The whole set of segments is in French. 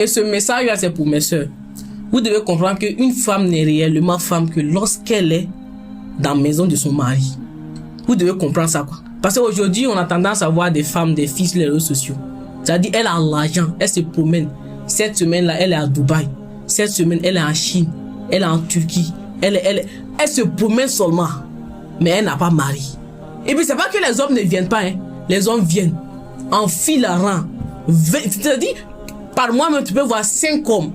Et ce message-là, c'est pour mes soeurs. Vous devez comprendre qu'une femme n'est réellement femme que lorsqu'elle est dans la maison de son mari. Vous devez comprendre ça, quoi. Parce qu'aujourd'hui, on a tendance à voir des femmes, des filles sur les réseaux sociaux. C'est-à-dire, elle a l'argent, elle se promène. Cette semaine-là, elle est à Dubaï. Cette semaine, elle est en Chine. Elle est en Turquie. Elle se promène seulement. Mais elle n'a pas mari. Et puis, c'est pas que les hommes ne viennent pas, hein. Les hommes viennent. En file à rang. C'est-à-dire, par mois-même, tu peux voir 5 hommes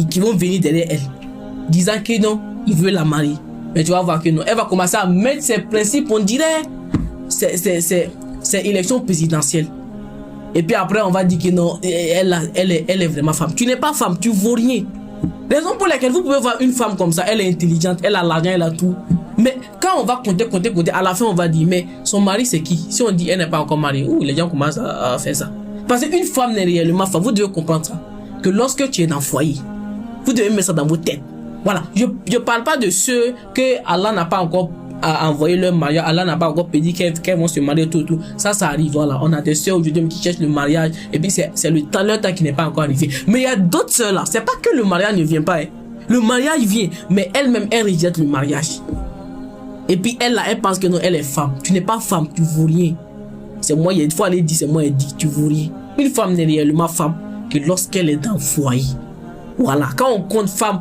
qui vont venir derrière elle, disant que non, ils veulent la marier. Mais tu vas voir que non. Elle va commencer à mettre ses principes, on dirait, c'est élection présidentielle. Et puis après, on va dire que non, elle est vraiment femme. Tu n'es pas femme, tu vaux rien. Raison pour laquelle vous pouvez voir une femme comme ça, elle est intelligente, elle a l'argent, elle a tout. Mais quand on va compter, à la fin, on va dire, mais son mari, c'est qui? Si on dit, elle n'est pas encore mariée, les gens commencent à faire ça. Parce qu'une femme n'est réellement femme. Vous devez comprendre ça. Que lorsque tu es dans le foyer, vous devez mettre ça dans vos têtes. Voilà. Je ne parle pas de ceux que Allah n'a pas encore envoyé leur mariage. Allah n'a pas encore dit qu'elles vont se marier tout. Ça arrive. Voilà. On a des sœurs aujourd'hui qui cherchent le mariage. Et puis c'est leur temps qui n'est pas encore arrivé. Mais il y a d'autres sœurs là. C'est pas que le mariage ne vient pas. Hein. Le mariage vient. Mais elle-même, elle rejette le mariage. Et puis elle là, elle pense que non, elle est femme. Tu n'es pas femme. Tu vaux rien. C'est moi, il faut aller dire, c'est moi, elle dit, tu vaux rien. Une femme n'est réellement femme que lorsqu'elle est dans le foyer. Voilà. Quand on compte femme,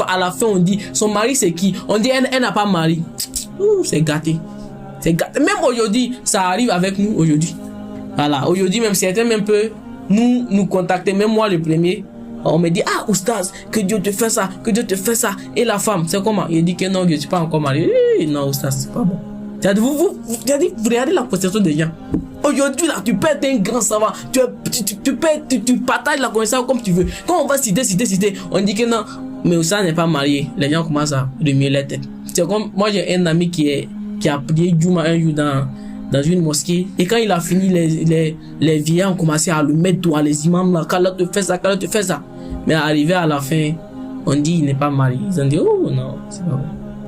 à la fin, on dit, son mari, c'est qui? On dit, elle n'a pas mari. C'est gâté. C'est gâté. Même aujourd'hui, ça arrive avec nous, aujourd'hui. Voilà. Aujourd'hui, même certains, même peu, nous contacter, même moi, le premier. On me dit, ah, oustaz, que Dieu te fait ça, que Dieu te fait ça. Et la femme, c'est comment? Il dit que non, je ne suis pas encore marié. Non, oustaz, c'est pas bon. Vous regardez la possession des gens. Aujourd'hui, là, tu peux être un grand savant. Tu partages la connaissance comme tu veux. Quand on va citer, on dit que non, mais ça n'est pas marié. Les gens commencent à remuer la tête. C'est comme, moi, j'ai un ami qui a prié Juma un jour dans une mosquée. Et quand il a fini, les vieillards ont commencé à le mettre toi, les imams, là, qu'Allah te fait ça. Mais arrivé à la fin, on dit il n'est pas marié. Ils ont dit, oh non, c'est pas bon.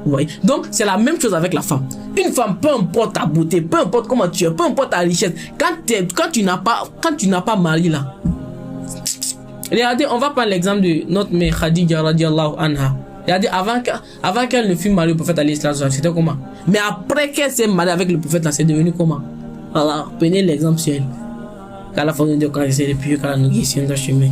Vous voyez? Donc, c'est la même chose avec la femme. Une femme, peu importe ta beauté, peu importe comment tu es, peu importe ta richesse, quand tu n'as pas mari là. Regardez, on va prendre l'exemple de notre mère Khadija radiallahu anha. Regardez, avant qu'elle ne fût mariée au prophète alayhi sallam, c'était comment? Mais après qu'elle s'est mariée avec le prophète là, c'est devenu comment? Voilà, prenez l'exemple sur elle. Qu'Allah fasse de Dieu quand elle s'est depuis qu'elle a nous guidé sur notre chemin.